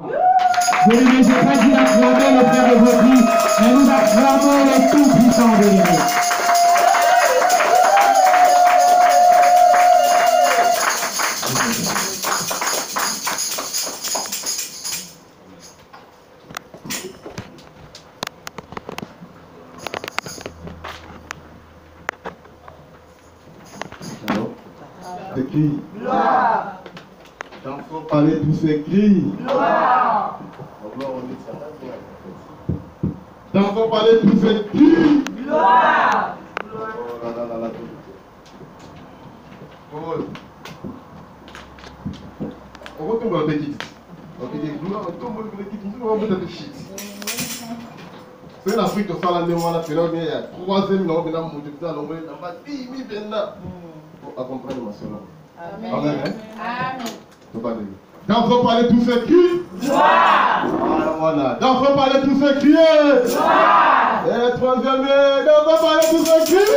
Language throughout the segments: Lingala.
Vous ne laissez pas qu'il acclamer le Père de vos vies, mais nous acclamons le Tout-Puissant de l'univers. Ces cris. Gloire. D'enfants parler tous ces cris. Gloire. D'enfants parler tous ces cris. Gloire. On retombe à petit. Ok, gloire, on tombe à petit. On va mettre shit. C'est l'Afrique de Salamé, on a fait là, il y a 3e, on a monté ça, on a dit, oui, bien là. À comprendre ma soeur. Amen. Amen. Amen. D'enfants parler tous ces cris. Gloire. Voilà. D'enfants parler tous ces cris. Gloire. Et 3e, d'enfants parler tous ces cris.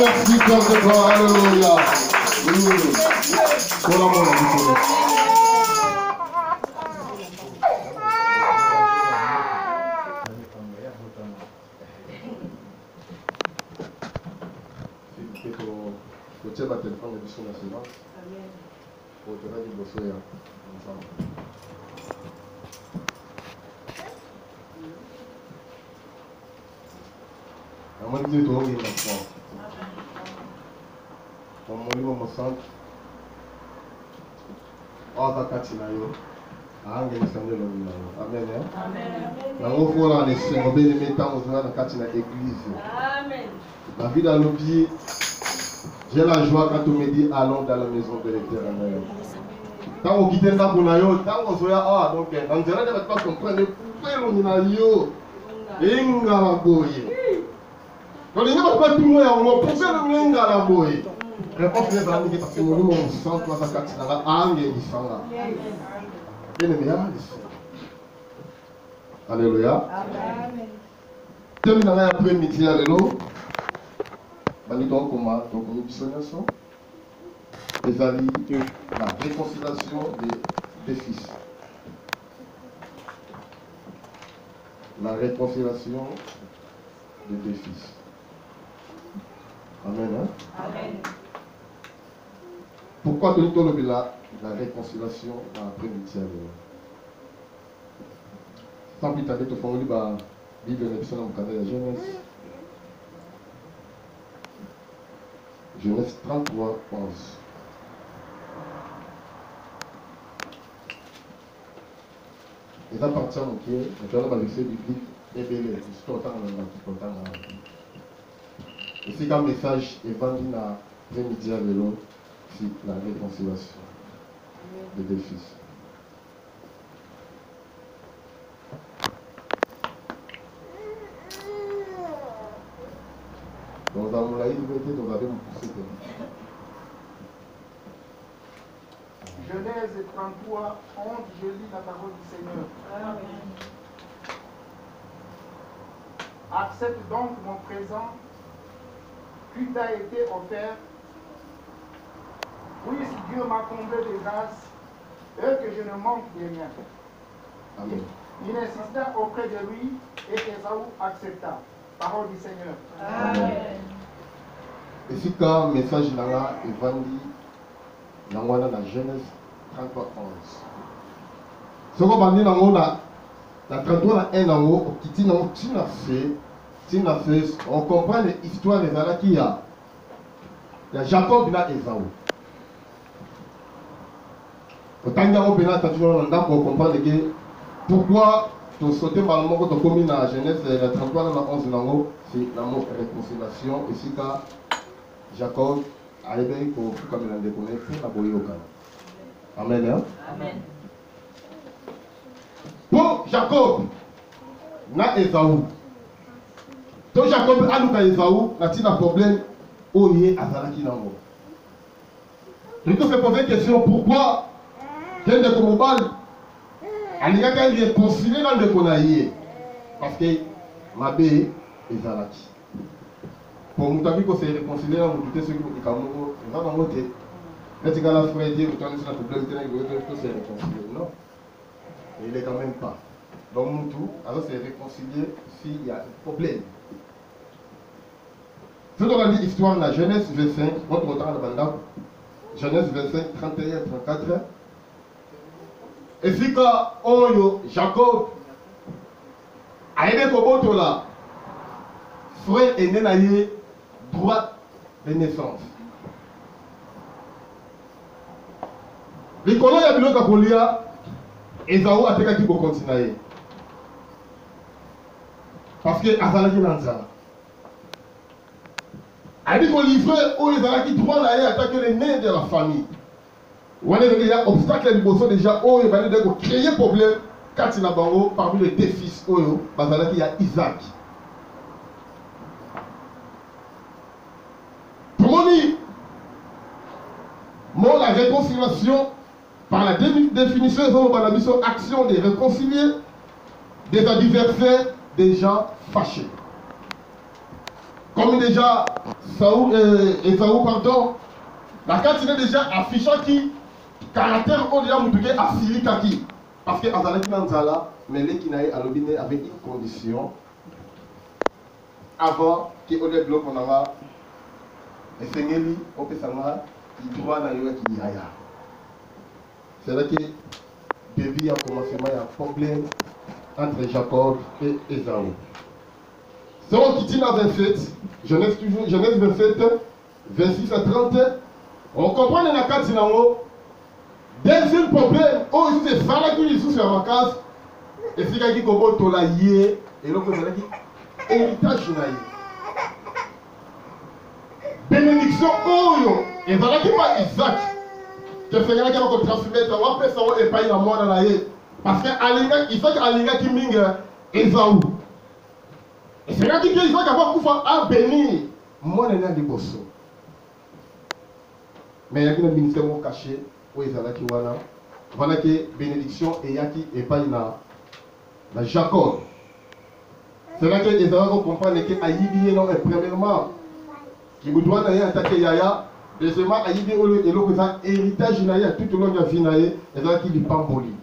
Merci, Père de gloire. Alléluia. David a l'oublié. J'ai la joie quand on me dit allons dans la maison de l'Éternel. Quand on quitte ça pour nous, tant on se dit ah donc on dirait que pas comprendre pourquoi on a yo. Inga boye. Donc il n'y a pas tout le monde on pourquoi on inga la boye. Réponse les amis parce que nous on sent quoi ça katina ange disanga. Alléluia. Amen. Terminons après-midi à l'élo. Donc, les amis, la réconciliation des fils. La réconciliation des deux fils. Amen. Hein? Amen. Pourquoi donne-t-on la réconciliation dans l'après-midi? Sans plus tarder, tu fais la Bible de la Genèse. Genèse 33, 11. Et ça appartient au pied, maintenant on va laisser biblique et belé, c'est tout le temps. Et c'est un message évangile à l'après-midi à vélo, c'est la réconciliation des deux fils. Donc dans la liberté, nous avons poussé. Genèse 33, 11, je lis la parole du Seigneur. Amen. Accepte donc mon présent qui t'a été offert, puisque Dieu m'a comblé de grâce et que je ne manque de rien. Amen. Il insista auprès de lui et Ésaü accepta. Parole du Seigneur. Amen. Et si quand le message là est vendu dans la Genèse 33, 11. Ce qu'on va dire dans la 33, 1 dans qui n'a fait, on comprend l'histoire des Alaki qu'il y a. Il y a Jacob et Ésaü. Autant qu'il y a un pénal, on comprend que pourquoi tu sautes malement quand tu commis dans la Genèse 33, 11, c'est l'amour et la réconciliation. Et si quand Jacob a aimé pour comme il a déconné, pour aboyer au camp. Amen. Hein? Amen. Pour Jacob, na Ésaü. Donc Jacob a lu Ésaü, n'a-t-il un problème au lié à Zalaki Nango. Je te fais poser une question, pourquoi j'ai des comobal alingaki réconcilier na ndeko na ye parce que mabe ezalaki po moto abi kose réconcilier na motu te soki likambo moko eza nango te netikala frère te otandisi na problème te nakose réconcilier non il est quand même pas donc motu azo se réconcilier s'il y a un problème. C'est on a dit histoire de la Genèse 25, notre autant de Bandab, Genèse 25, 31, 34. Et si quand Oyo, Jacob, a aidé Kobotola, frère est né naïe, droit de naissance. Les colons y a bien Kakolia, Esaou a été qui pour continuer. Parce que Azalaki Nanza. A dit qu'on livrait où les Azalaki droit d'aller attaquer les nez de la famille. On a il y a obstacle du bosso déjà, où il va créer problème quand il a parmi les deux fils, il y a Isaac. Pour dire, moi, la réconciliation, par la définition de la action de réconcilier des adversaires déjà fâchés. Comme déjà Esaou, pardon, la carte est déjà affichant qui caractère au déjà moutouké à Silikaki. Parce que Azalaki Nanzala, mais les Kinaï à l'obine avec une condition avant que Odé Bloc on a et Sengeli, on peut savoir, il doit n'a eu qui yaya. C'est là que depuis a commencé à y avoir un problème entre Jacob et Esaou. C'est on qui dit dans 27, Genèse 27, 26 à 30, on comprend dans la carte deuxième problème, oh, il se fait qui sont sur ma case, et c'est quelqu'un qui combat tout la yé, et l'autre c'est qui héritage naïe. Bénédiction, oh, et voilà qui pas Isaac, que c'est quelqu'un qui va transmettre, on va faire ça, et pas y a mort dans la yé, parce que Isaac Alinga qui minga Esaou. Et c'est quelqu'un qui Isaac va pouvoir à bénir, moi je n'ai pas de bosso. Mais il y a un ministère caché. Voilà que bénédiction et yaki et pas na Jacob. C'est là que les Arabes comprennent que Aïbi non premièrement qui vous doit attaquer Yaya, deuxièmement Aïbi et l'autre héritage Naya tout au long de la vie Naya et là qui lui pamboli.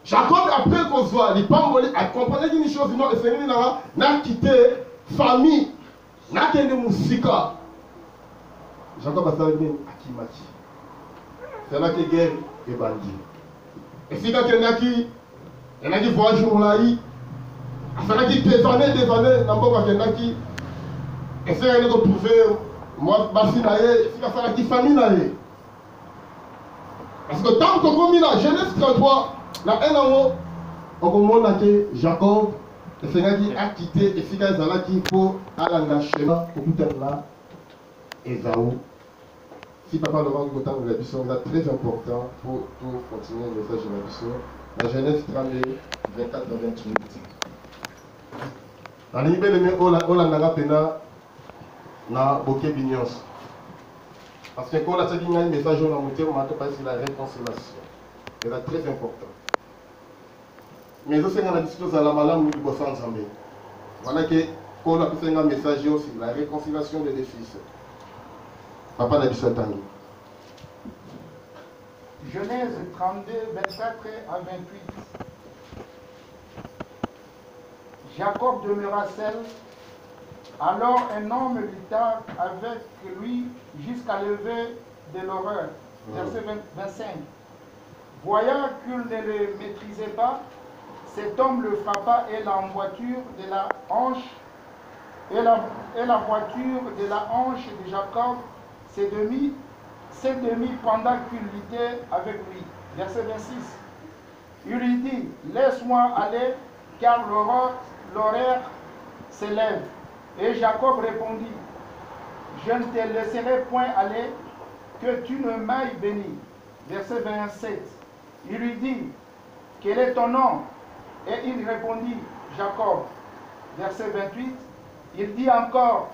Jacob après qu'on soit les pamboli a compris une chose non et c'est n'a quitté famille n'a qu'un musika. Jacob a salé Akimati. C'est là que guerre est bandit. Et si quand il y en a qui voyagent au Laï, il y en a qui des années, n'importe il y en a qui essaient de trouver moi, Bassi Naye, et si il y en a qui famille Naye. Parce que tant qu'on a la Genèse 33, la haine en haut, on comprend que Jacob, et c'est là qui a quitté, et si il y en a qui faut à l'engagement pour tout être là, Esaou. Si papa le rend du côté de la mission, c'est très important pour continuer le message de la mission. La Genèse 32, 24 à 28. Dans l'idée de Ola Pena, na Boké Bignons. Parce que quand on a dit un message, on a monté, on m'a pas sur la réconciliation. C'est très important. Mais aussi, on a discuté à la malade, nous devons ensemble. Voilà que quand on a fait un message aussi, la réconciliation des deux fils. Papa n'a dit ça. Genèse 32, 24 à 28. Jacob demeura seul. Alors un homme lutta avec lui jusqu'à lever de l'horreur. Verset 25. Voyant qu'il ne le maîtrisait pas, cet homme le frappa et l'emboîture de la hanche et la voiture de la hanche de Jacob s'est demi pendant qu'il luttait avec lui. Verset 26. Il lui dit, laisse-moi aller, car l'horaire s'élève. Et Jacob répondit, je ne te laisserai point aller, que tu ne m'ailles béni. Verset 27. Il lui dit, quel est ton nom? Et il répondit, Jacob. Verset 28. Il dit encore,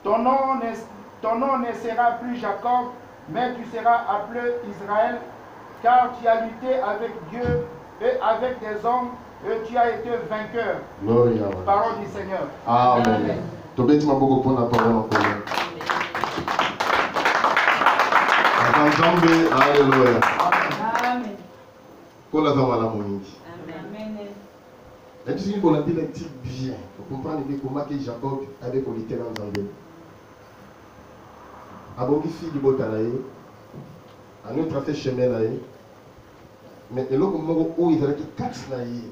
ton nom ne sera plus Jacob, mais tu seras appelé Israël, car tu as lutté avec Dieu et avec des hommes, et tu as été vainqueur. Gloria. Parole du Seigneur. Amen. Tobeti maboko pona parole en commun. Nzambe, alléluia. Amen. Kola zamala moningi. Amen. Et puis, si on a dit bien, vous comprenez comment que Jacob avait colité dans Zambé. Abongi fille du Botanaï, à nous tracé chemin là, mais et l'autre moment où ils avaient 4 naïs.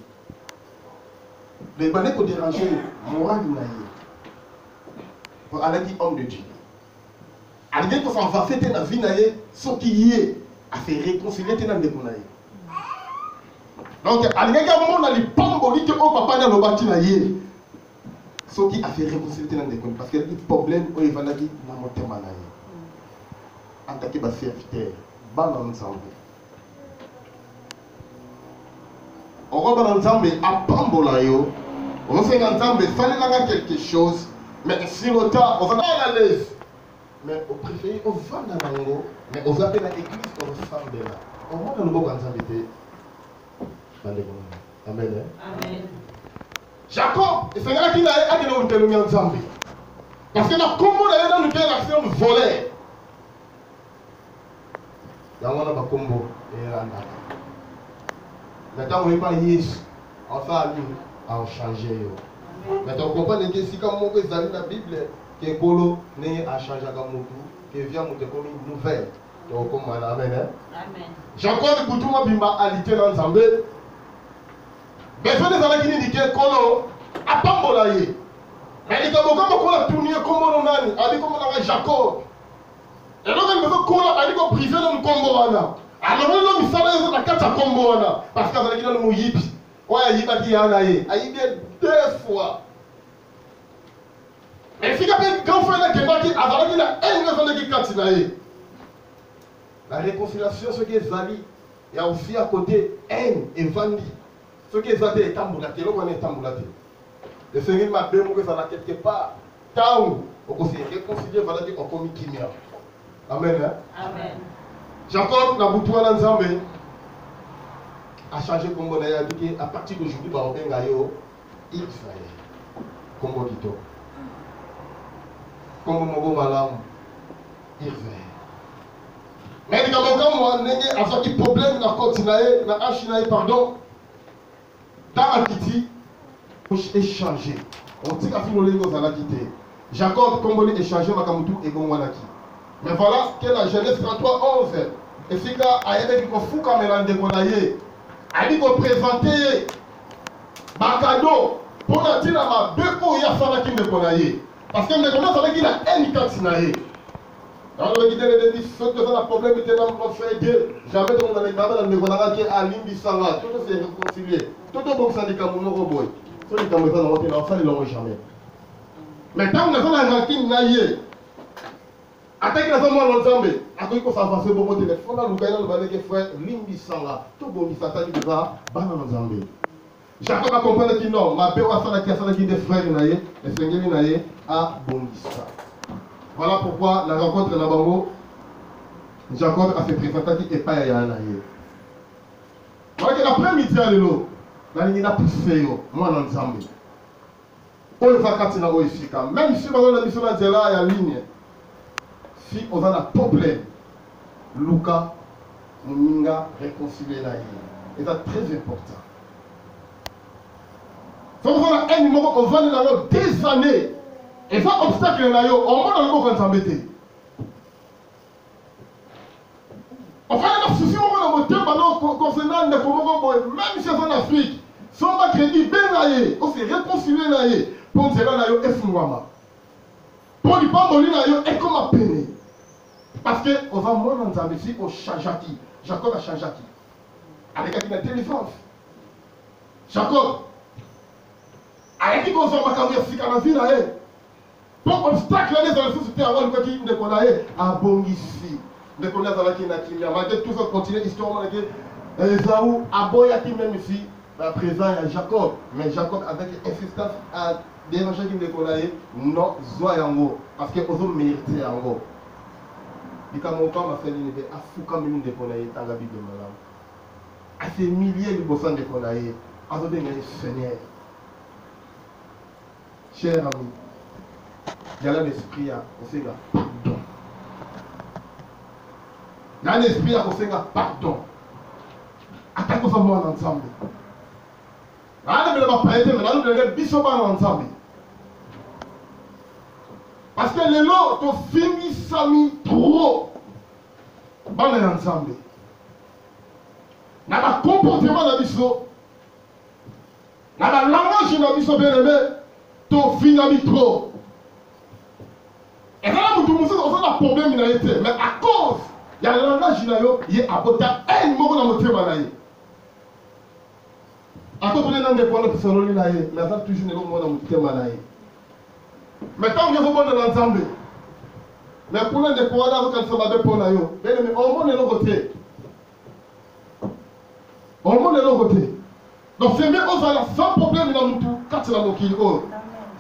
Les balais pour déranger, moral du naïs. Pour aller dire homme de Dieu. À l'idée qu'on s'en va faire dans la vie naïs, ce qui y est, à faire réconcilier dans le naïs. Donc, à l'idée qu'à moment, on a les pamboli que au papa dans le bâti naïs. Ce qui a fait réconcilier dans le naïs. Parce qu'il y a des problèmes où il va dire dans mon thème naïs. Attaquer ma serviteur, ban ensemble. On va ban ensemble à Pambola yo. On fait ensemble, fallait là quelque chose, mais si le temps, on va à l'aise. Mais au préféré, on va dans l'ango, mais on va appeler l'église comme ensemble là. On va dans le bon ensemble. Amen. Amen. Jacob, et c'est là qu'il a été dans le monde ensemble. Parce que la combo là, dans le l'action volée. Yango na bakombo eranda. Maintenant on pas Yesu. Enfin lui a changé yo. Maintenant on comprend que si comme on peut dans la Bible que Kolo né a changé comme mutu, que vient monter comme une nouvelle. Donc comme amen. Amen. Jacob Boutuma bimba alité dans Zambé. Mais fait des années qui dit que Kolo a pas molaye. Mais il comme on a tourné comme on a dit comme on a Jacob. Et donc, il faut qu'on privé dans le combo. Alors, on a mis la carte à combo. Parce qu'il y a un yipi. Ouais, il y a deux fois. Mais si il y a un grand frère qui a la réconciliation, ce qui est Zali, il y a aussi à côté haine et Vandi. Ce qui est Zali est tamboulaté. Là, on est tamboulaté. Le Seigneur m'a dit que ça n'a quelque part. Taou, on s'est réconcilié, voilà, on a commis Kimia. Amen. Amen. Jacob n'a pas Nzambe a changé comme on a dit à partir d'aujourd'hui, on va Israël. Comme on dit. Comme on va malam. Israël. Mais il y a un problème dans le continent, dans Achinaï, pardon. Dans Akiti, pour échanger. On dit qu'à finir les gens quitté. Jacob, comme on a échangé, Makamutu et Gongwanaki. Mais voilà ce que la Genèse 33, 11. Et c'est là, il y a un fou comme il a décollé. Il a présenté un cadeau pour la dire à ma deux pour y avoir qui décollé. Parce que nous avons dit qu'il a un candidat. Alors, on a dit que le problème était dans mon frère Dieu. Jamais on a dit que à Limbi Sanga, tout s'est réconcilié. Tout le monde s'est dit que mon robot. Tout le monde s'est dit que mon jamais. Maintenant, on a fait un ranking naïe. Attaque la zone l'ensemble. Après qu'on s'avance au bon téléphone, nous gagnons le balai que frère Limbi Sanga. Tout bon, il s'attaque de ça, ban l'ensemble. Jacob a compris que non, ma père a fait des frères naïe, les Seigneur naïe à Bondissa. Voilà pourquoi la rencontre de Nabango, Jacob a fait présenter qui est pas à naïe. Voilà que l'après-midi à l'élo, la ligne a poussé moi l'ensemble. On va continuer à efficace. Même si on a la mission de là, il y a ligne. Si on a un problème, Luca, Mouninga, réconcilier la ligne. Et c'est très important. Si on a un numéro, on va dans des années. Et ça, obstacle, on va dans le monde s'embêter. On va dans le souci, on va dans le thème concernant les Comores, même si c'est en Afrique. Si on va crédit, on s'est réconcilié pour dire que c'est Fouama. Pour lui parler de comme à peine. Parce qu'on va moins dans la musique, on change à qui. Jacob a changé à qui. Avec une intelligence. Jacob. Avec qui qu'on va cambier si on a vu là. Pour obstacle là dans la société avant le qui ne connaît à bon ici. Ne connaît pas qui n'a qui. Malgré tout ça continue l'histoire malgré Esaou à Boya qui même ici. À présent il y a Jacob. Mais Jacob avec insistance à déranger qui ne connaît non zoya en haut. Parce que aux hommes méritent en haut. Il y a mon père m'a fait l'unité à fou comme il ne connaît dans la Bible de madame. à ces milliers de bossans de Konaï, à ce Seigneur. Cher ami, il y a l'esprit à Osenga, pardon. Il y a l'esprit à Osenga, pardon. Attends qu'on soit ensemble. Parce que les lots, tu finis ça mis trop. On est ensemble. Dans le comportement de l'Abisso, dans le langage de l'Abisso bien aimé, tu finis trop. Et là, nous avons un problème, mais à cause, il y a le langage de l'Abisso, il y a un mot dans notre témoignage. À cause de l'indépendance qui sont là, mais ça toujours n'est pas dans notre témoignage. Mais tant que vous êtes dans l'ensemble, mais pour l'indépendance, quand ça va pour nous, mais au monde est l'autre côté. Au monde est l'autre côté. Donc c'est mieux qu'on a sans problème dans tout, quand c'est dans mon kilo.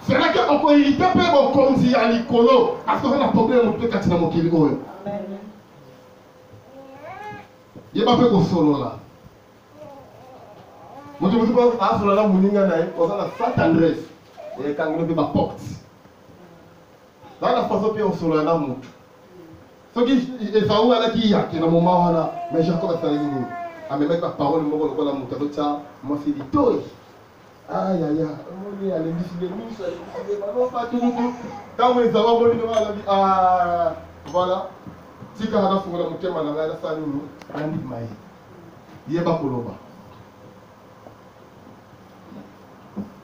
C'est là qu'on peut irriter peu comme si à l'icolo, parce qu'on a un problème dans tout, quand c'est dans mon kilo. Il n'y a pas fait qu'on solo là. Moi je me suis pas à ce là, mon ninga naïf, on a Saint Andrés, et quand on a ma porte. Dans la façon qu'on solo là, mon. Ce qui est ça où elle qui y a, qui est dans mon moment là, mais j'ai encore à faire une. Ah mais mec, ma parole, moi je la montre avec ça, moi c'est du toy. Aïe aïe aïe, moi elle est difficile, elle est non pas tout. Quand vous avez mon numéro à la vie, ah voilà. Si quand on a fait mon thème, on a fait ça nous, on a dit maï. Il y a pas pour l'oba.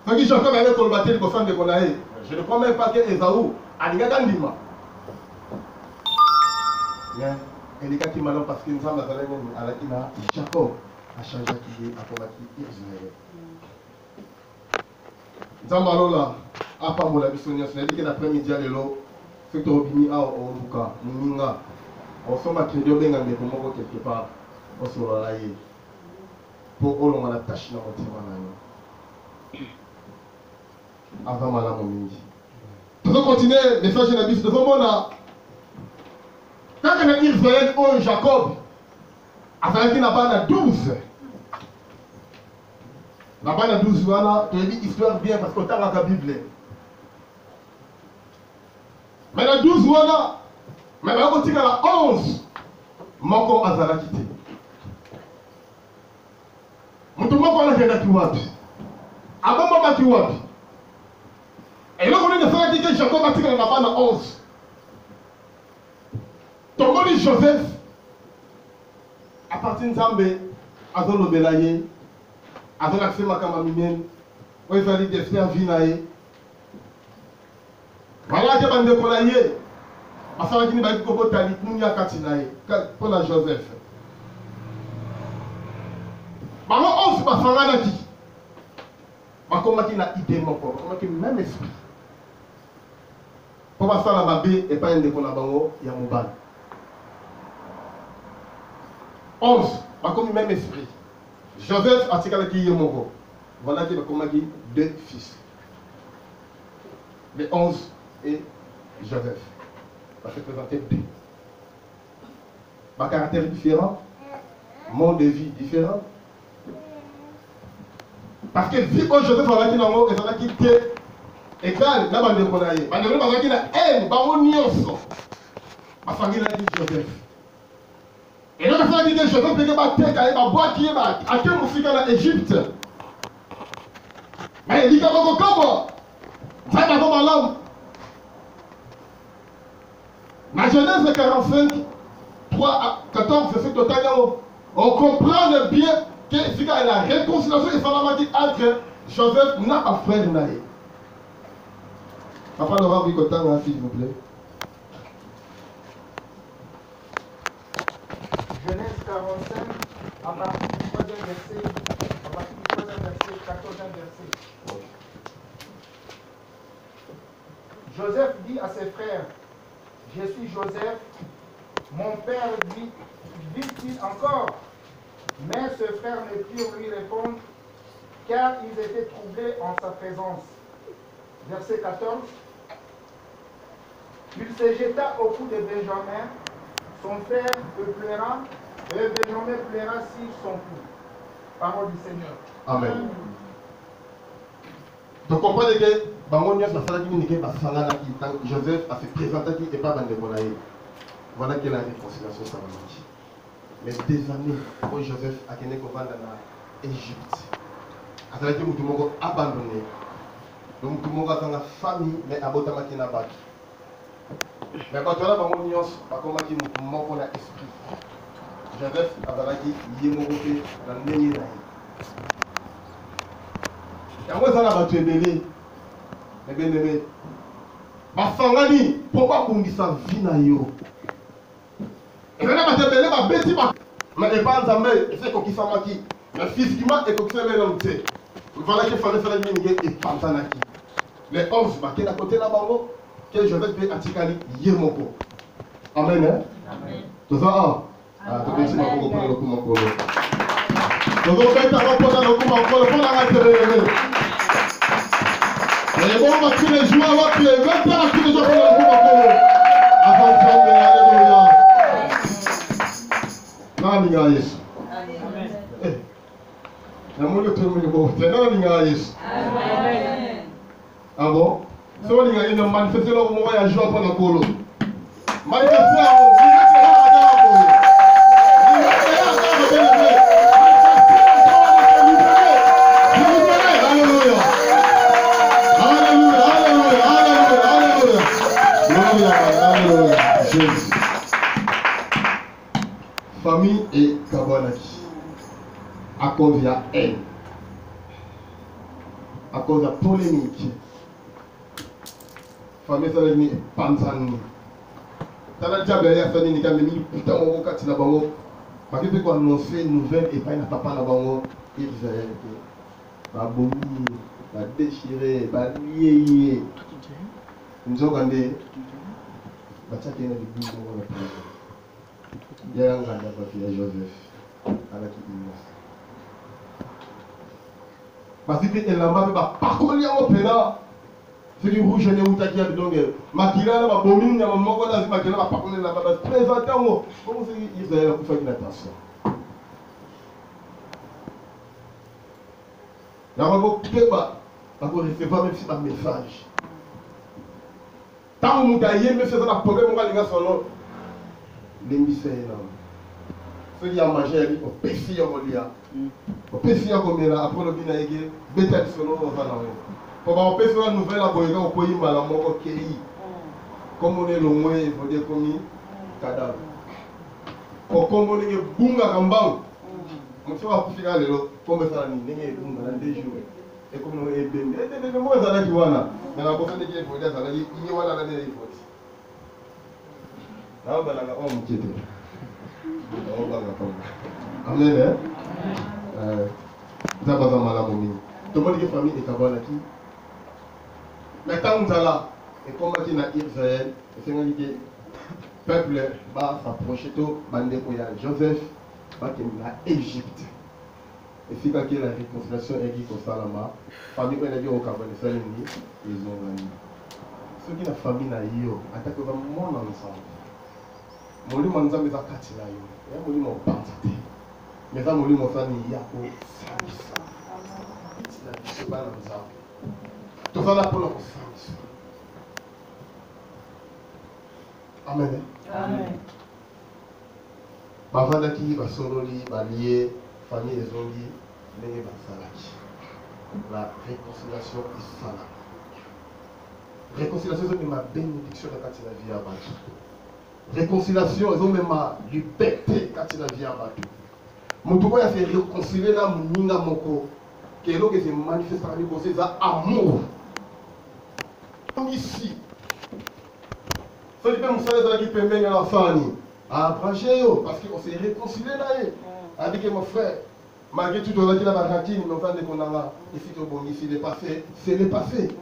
Ce qui j'entends avec le bâtiment de Kosan de Konaï, je ne crois même pas que Esaou a dit Gandima. Et les cas qui m'ont parce que nous sommes à la Kina, Jacob a changé qui est à combattre Israël. Zambalo là, à part mon avis, c'est dit que l'après-midi, l'eau, c'est que Robini a au Luka, Ninga, on s'en va créer au Benga, mais pour moi, quelque part, on se va là. Pour eux, on a la tâche dans notre témoignage. Avant Madame Omindi. Nous allons continuer, message de la Bible de Zambona. Quand on a Israël ou Jacob, après qu'il n'a pas 12. La bande 12, tu as dit histoire bien parce qu'on t'a la Bible. Mais la 12, mais on a la 11. Moko Azara quitté. Moutoumoko a la Kiwabi. Avant Mama Kiwabi. Et là, on est de faire que Jacob a tiré la bande 11. Tomoni Joseph, à partir de Zambé, à Zolo Belaye, à Zolo Axé Makamaminen, où il fallait des frères Vinaye. Voilà que Bande Kolaye, à Sarakini Baïko Tali, Mounia Katinaye, pour la Joseph. Maman, on se passe en Anaki. Ma combattu n'a idée mon corps, ma combattu même esprit. Pour passer la Mabé et pas un déconabango, il y a mon ban. 11, comme même esprit. Joseph a tiré qui est mon. Voilà qui va dit 2 fils. Les 11 et Joseph. Va se présenter 2. Ma caractère différent, monde de vie différent. Parce que vie que Joseph a dit dans et ça qui était égal, là bande de Konaïe. Bande de Konaïe, elle, baron Nyonso. Ma famille a dit Joseph. Et là, ça dit que Joseph peut battre tête à boire qui est à quel musique en Égypte. Mais il dit que comment ça va comme l'homme. La Genèse 45, 3 à 14, c'est totalement. On comprend bien que c'est la réconciliation et ça dit entre Joseph n'a pas frère Naïe. Papa Laurent Bicotan, s'il vous plaît. Genèse 45, à partir du 3e verset, 14e verset. Joseph dit à ses frères, je suis Joseph, mon père vit-il encore? Mais ses frères ne purent lui répondre, car ils étaient troublés en sa présence. Verset 14. Il se jeta au cou de Benjamin, son frère le pleura, et Benjamin pleura sur son cou. Parole du Seigneur. Amen. Donc comprenez que Joseph a fait présenter qui n'est pas dans le Bonaï. Voilà que la réconciliation ça va marcher. Mais des années, quand Joseph a gagné qu'on va dans l'Égypte, à ce que tout le monde a abandonné. Donc tout le monde a dans la famille, mais à Botama qui n'a pas. Mais quand on a dans mon nuance, pas comme qui nous manque on a esprit. Joseph a dit il est monté dans le nez. Et moi ça n'a pas tué bébé. Mais bien aimé. Ma sangani, pourquoi on dit ça vie na yo? Et là ma tebele ma bêti ma. Mais pas en zambe, c'est qu'on qui s'en maki. Mais physiquement et qu'on qui s'en met dans le thé. Voilà qu'il fallait faire la ligne et pas en aki. Les 11 marqués à côté là-bas, que Joseph peut attikali yemoko. Amen. Amen. Tout ça, ah, tu peux dire ma koko pour le coup mon kolo. Nous allons faire ta rapport dans le coup mon kolo pour la rater. Et bon, on va tous les jours, on va tous les 20 ans, tous les jours pour le coup mon kolo. Attention, alléluia. Nani Yesu. Amen. Namulo tu mo bo, nani Yesu. Amen. Ah bon? Si on a une manifestation, on va y jouer pour le colo. Manifestation, famille et Kabonaki. À cause de la haine. À cause de la polémique. Famille ça ni panzani. Tala diable ya fani ni kambi ni putain mon kati na bango. Parce que quoi annoncer nouvelle et pas na papa na bango Israël. Ba bomi, ba déchirer, ba lier. Nous ogande. Ba tchake na bibu ngo na prison. Ya nganda ba fia Joseph. Ala ki innocent. Parce que elle a ba parcourir au pena. C'est du rouge et du qui a donc Makila na bomi na moko na Makila ba pakone na ba présenter ngo comment c'est Israël pour faire une attention. La rebo keba ba ko recevoir même si pas message. Tant on mudaye mais c'est un problème on va linga solo. L'émissaire là. Ce qui a mangé au péfi au molia. Au péfi au komela après le bina yeke beta solo on va là. Pour empêcher la nouvelle à Boyga au pays Malamoko Kéi. Comme on est le moins, il faut dire comme cadavre. Pour comme on est bunga kambang. On se va pour faire le comme ça ni n'est bunga dans 2 jours. Et comme on est bien. Et moi ça là qui wana. Mais la personne qui faut dire ça là il y a là il faut. Là on va là on m'quitte. On va là comme. Amen. Ça va dans Malamomi. Tout le monde qui famille et Kabana qui mais quand on est là, et comme on dit dans Israël, c'est un peuple va s'approcher de Joseph, va dans l'Égypte. Et si la réconciliation est dit comme ça là-bas, la famille est dit au Cameroun, ils ont gagné. Ceux qui ont la famille, ils ont attaqué le monde ensemble. Mon lit, mon zami, ça cache là. Mon lit, mon banté. Mais ça, mon lit, mon famille, il y a pour ça. C'est pas dans ça. Tout ça là pour le sens. Amen. Amen. Bavanda qui va soroli, va lier, famille et zongi, les va salaki. La réconciliation est ça. Réconciliation c'est ma bénédiction quand il a vie à battre. Réconciliation c'est même ma liberté quand il a vie à battre. Mon tout a fait réconcilier là mon ninga moko. Que l'eau qui se manifeste par lui c'est ça amour. Ici. Ce qui peut me faire qui permet à la famille à brancher parce qu'on s'est réconcilié là. Avec mon frère, malgré tout, on a dit la barantine, mais on va dire qu'on a ici au bon, ici, le passé, c'est le passé.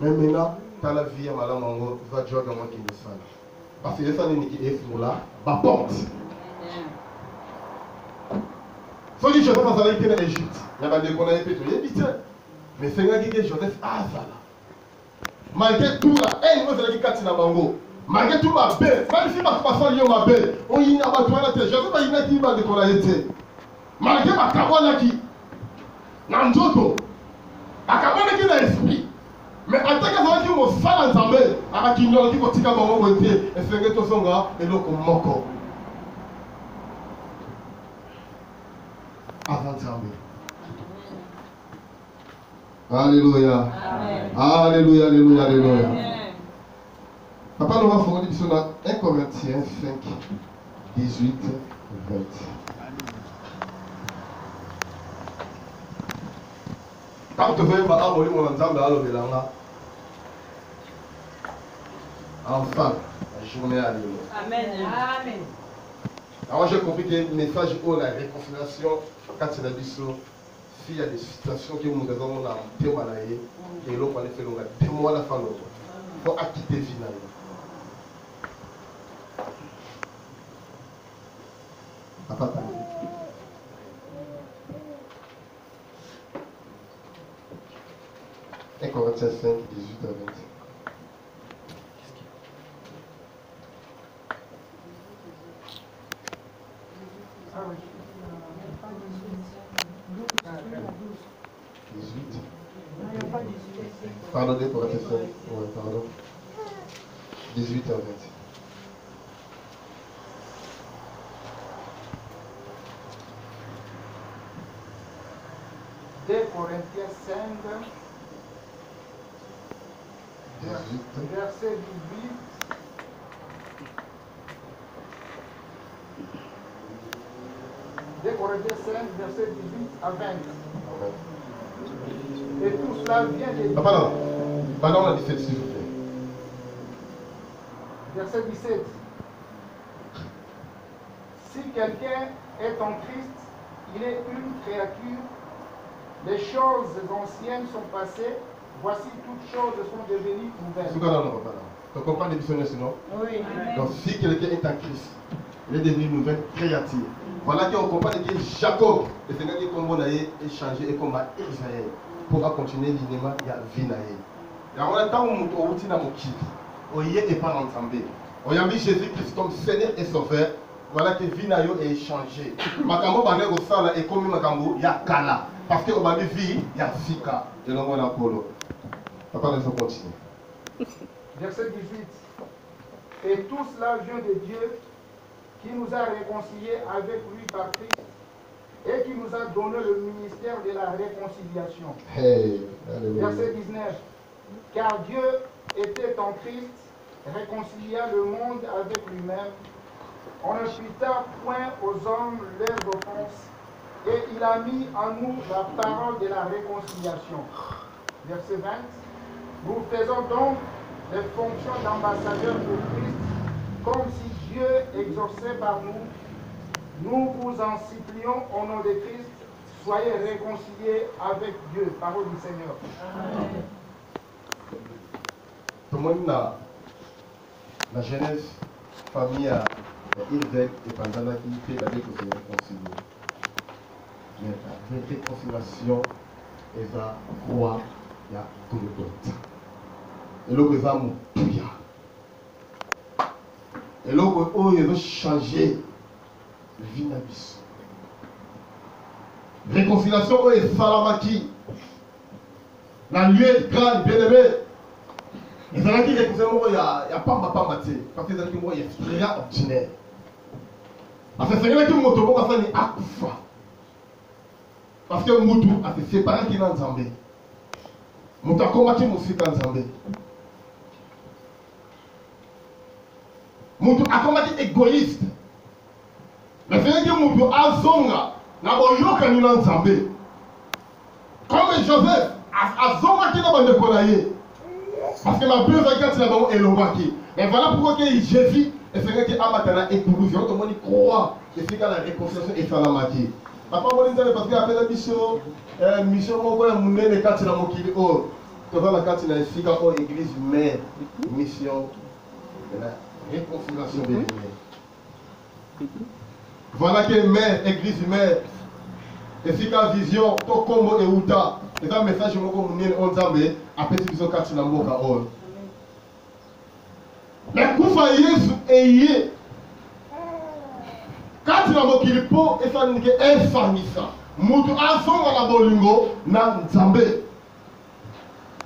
Mais maintenant, dans la vie, madame, on va jouer comme moi qui me sale. Parce que les familles qui est pour là, ma porte. Ce qui je pense à l'Égypte, il y a des qu'on a épée, il y a mais c'est un qui est Joseph, ah ça là. Malgré tout là, moi c'est qui Katina Bango. Malgré tout ma belle, même si ma façon liée ma belle, on y a pas toi là, Joseph a une qui va de qu'on a été. malgré bakabwanaki na nzoto bakabwanaki na esprit mais atake azalaki mosala nzambe akakindolaki kotika bango boye te esenge tozonga eloko moko aza nzambe. Alléluia. Alléluia, alléluia, alléluia. Papa nous va faire une émission dans 1 Corinthiens 5, 18, 20. Quand tu veux pas avoir mon ensemble à l'Obélanga, enfin, la journée à l'eau. Amen. Amen. Alors j'ai compris que le message pour la réconciliation, quand c'est la biseau, s'il y a des situations que nous devons témoigner, et l'autre va faire le témoin à la fin de l'autre. Il faut acquitter finalement. Papa, 1 Corinthiens 5, 18 à 20. Pardonnez pour être fait. Oui, pardon. 18 à 20. Deux Corinthiens 5, 18. verset 18. Deux Corinthiens 5, verset 18 à 20. Et tout cela vient de Papa, non. Pardon, la 17, s'il vous plaît. verset 17. Si quelqu'un est en Christ, il est une créature. Les choses anciennes sont passées. Voici toutes choses sont devenues nouvelles. Non, papa, non. Tu comprends l'émission, sinon? Oui. Donc, si quelqu'un est en Christ, il est devenu une nouvelle créature. Voilà qu'on comprend que Jacob, le Seigneur dit comment on a échangé et comment Israël pour continuer l'inéma, il y a vie. Et en même temps, on a un mokili. On y est pas ensemble. On a mis Jésus-Christ comme Seigneur et Sauveur. Voilà que vie est échangé. Makambo bané au sala et comme makambo il y a kala. Parce que on a mis vie, il y a fika. Et donc on a polo. Papa, il faut continuer. Verset 18. Et tout cela vient de Dieu qui nous a réconciliés avec lui par Christ et qui nous a donné le ministère de la réconciliation. Hey, alléluia. Verset 19. Car Dieu était en Christ, réconcilia le monde avec lui-même. On ne puita point aux hommes leurs offenses, et il a mis en nous la parole de la réconciliation. Verset 20. Nous faisons donc les fonctions d'ambassadeurs de Christ, comme si Dieu exauçait par nous. Nous vous en supplions au nom de Christ, soyez réconciliés avec Dieu. Parole du Seigneur. Amen. Tout le monde la Genèse, famille à Irvec et pendant qui fait la réconciliation. Mais la réconciliation est à roi, il y a tout le monde. Et là, il y a mon pouya. Et là, il veut changer la vie de la vie. Réconciliation est salamaki. La lieu grande, bien aimé. Et ça veut dire que il n'y a pas ma pamate. Parce que ça veut dire qu'il y a ordinaire. Parce que ça veut dire que moto va faire des akufa. Parce que moto a fait séparer qui est dans Zambé. Moto a combattu mon site dans Zambé. Moto a combattu égoïste. Mais ça veut dire que moto a zonga. Na boyoka ni dans Zambé. Comme Joseph a zonga qui n'a pas de konaye. Parce que la Bible va dire que c'est l'Obaki. Et voilà pourquoi Jésus est celui qui a maintenant épousé. Tout le monde croit que c'est la réconciliation et salamaki. Papa, on dit parce qu'après la mission, on va mener les cartes dans mon kili. Oh, tu vois la carte dans l'église, mais mission de la réconciliation des liens. Voilà que mère, église mère, et si la vision, ton combo et outa. C'est un message que nous avons dit après que nous avons dit que nous avons dit. Mais pour faire Jésus et kati na mokili po esaliki esangisa mutu asonga na bolingo na nzambe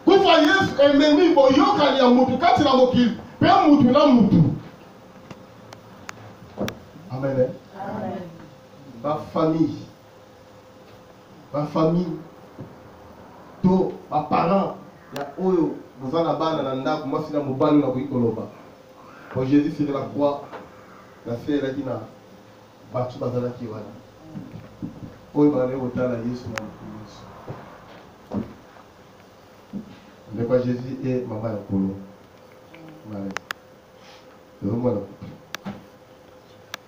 kufa yesu ememi boyokani ya mutu kati na mokili mpe mutu na mutu. Amen. Bafamille to baparent ya oyo boza na bana na ndako mwasi na mobali na koki koloba po Jésus sur la croix na se elaki na bato bazalaki wana oyo bazali kotala Yesu na mokili Yesu ndeko ya Jésus e mama ya kolo malesi ezomona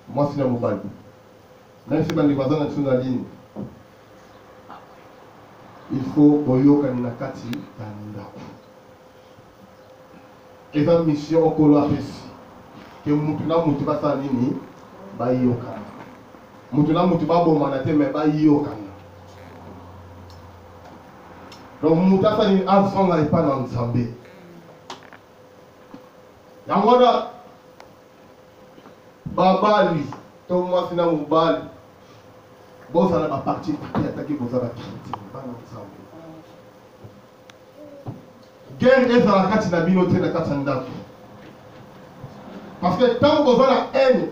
mwasi na mobali même si bandeko baza na biso na ligne il faut boyokani na kati ya ndako eza mission okolo apesi ke mutu na mutu basala nini bayokana mutu na mutu babomana te me bayokana donc mutu asala nini azonga epa na nzambe yango wana babali to mwasi na mobali bozala baparti pati ataki boza bakritike bana nzambe guerre ezala kati na bino te na kati ya ndako parce que ntango boza na haine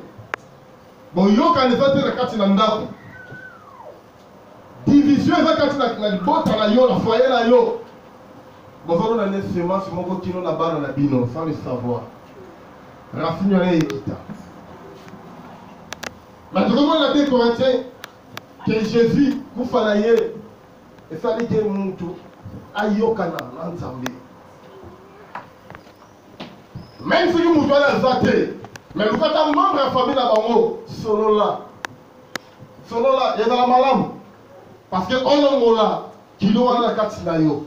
boyokani eza te na kati na ndako division eza kati na libota na yo na foyer na yo bozalona ne semence moko kino na bana na bino sans le savoir racine wana ekita mais tokomona na 2 Corinthiens que Jésus kufa na ye esali ke mutu ayokana na nzambe même si mutu wana aza te mais lukata membre ya famille na bango solola ezala malamu parce que olongola kilo wana na kati na yo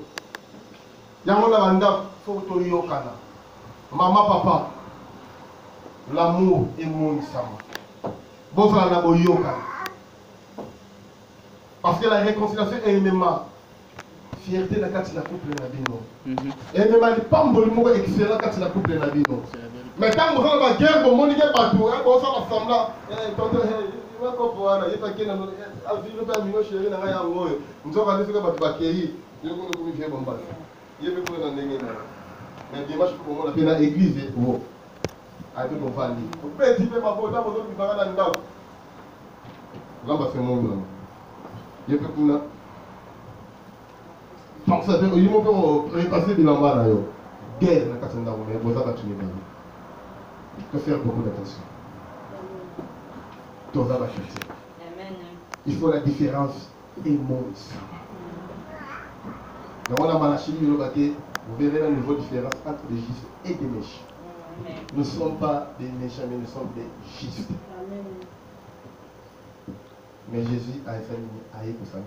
yango na bandako fo toyokana mama papa l'amour emonisama bozala na boyokana parce que la réconciliation est élément fierté na kati na couple na bino élément lipamboli moko excellent kati na couple na bino mais ntango bozala baguerre bomoni ke bato bosala sembla tonto makopo wana yetaki na avino mpe amino sheri na ngai yango oyo nzoka nde soki bato bakei yekuna komi vie bombasi yebe kuna na ndenge na mais dimanche mpo bomona mpe na église o ate tovandi opeti mpe mabota bozobimaka na ndako lamba se mondo yepe kuna pense à faire yimo ko repasser bilamba na yo guerre na kati ndako mais boza batuni bani faut faire beaucoup d'attention toza ba chercher il faut la différence et mon donc on a malachimi le baké vous verrez le niveau de différence entre des justes et des méchants. Nous ne sommes pas des méchants mais nous sommes des justes. Mais Jésus a essayé pour sa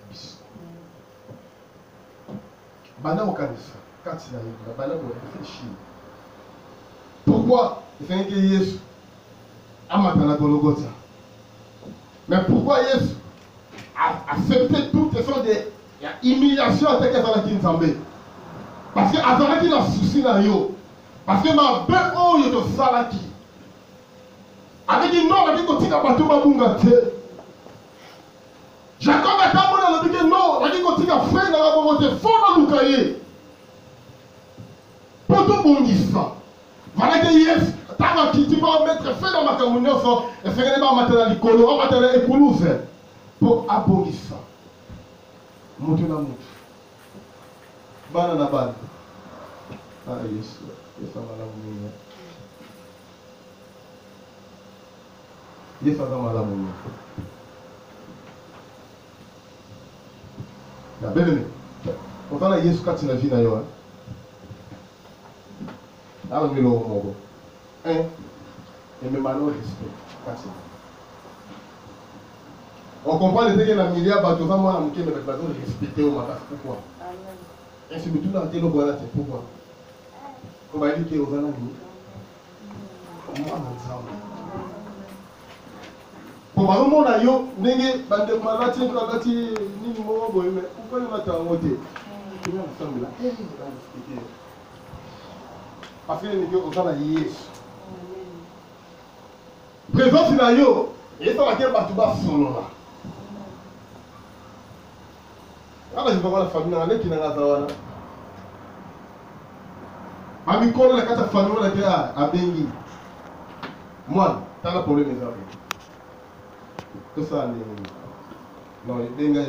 mission. Bana okanisa kati na yeba bana ko réfléchir. Pourquoi il fait que Jésus amata na Golgotha? Mais pourquoi Jésus a accepté toutes sortes de humiliation à teke zala ki nzambe? Parce que azalaki na souci na yo. Parce que ma belle oyo to salaki. Avec une non avec kotika bato babunga te. Jacob a dit que non, il a dit que frère dans la volonté, il faut dans le cahier. Pour tout bon ça. Voilà que yes, tu vas mettre feu dans ma communion, et faire des matériels écolo, un matériel écolo, pour abolir ça. Moutou na moutou. Banana ban. Ah yes, ça va la mouille. Yes, ça va la mouille. La belle aimée. Pourtant, la Yesu kati na vie na yo. Alors, nous l'avons. Et même alors, respect. On comprend les dégâts de la milliard, bah, tout ça, moi, on me respecter au matin. Pourquoi? Et c'est tout dans le voilà, c'est pourquoi. On va dire qu'il y a aux amis. Pour ma maman, na yo, nenge, bande malati, malati, ni mo boy, mais pourquoi il m'a t'envoyé? Tu vas ensemble là. Parce que les gens ont la Yesu. Présence na yo, Et ça va dire que tu vas solo là. Alors je vais voir la famille dans l'année qui n'a pas de Ami Kolo la carte famille on a été à Bengi. Moi, t'as le problème des affaires. Tout ça, non, les Benga,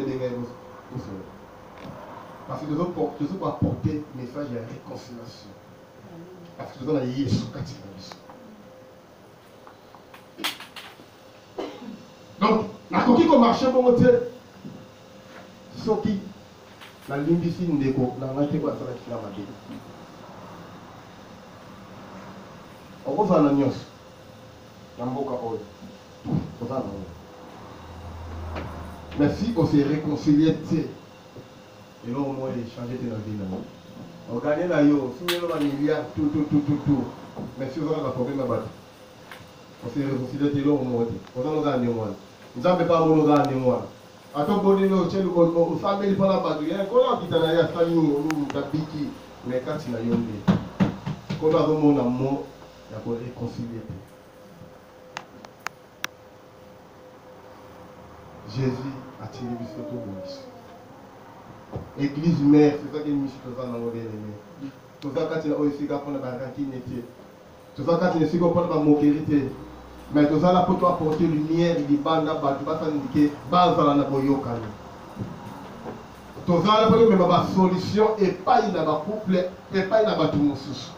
parce que nous avons apporté le message de réconciliation. Parce que nous avons dit Yesu Katina. Donc, la coquille qui marche pour moi, ce qui la ligne d'ici, ndeko, na ngate kwa sana kila madini. Okoza na nyos, na mboka oyo, okoza na oyo. Mais si on s'est réconcilié, et là au moins changer de la vie. On gagne là, si on a un milliard, tout. Mais si on a un problème à battre, on s'est réconcilié, et là au moins, on a un moins. Nous n'avons pas un moins. A ton bonheur, nous sommes famille pour la battre. Quand on a dit que nous avons biki, mais quand il a yondé, quand on a mon amour, il y a pour réconcilier. Jésus a tiré du photo de Jésus. Église mère, c'est ça qui est mis sur le monde bien-aimé. Tout ça quand il a aussi pour la rankinité. Tout ça quand il a aussi pour la moquérité. Mais tout ça là pour toi apporter lumière, il dit banda batu pas indiquer base à la boyokani. Tout ça là pour même ma solution et pas il a couple et pas il a tout mon sous.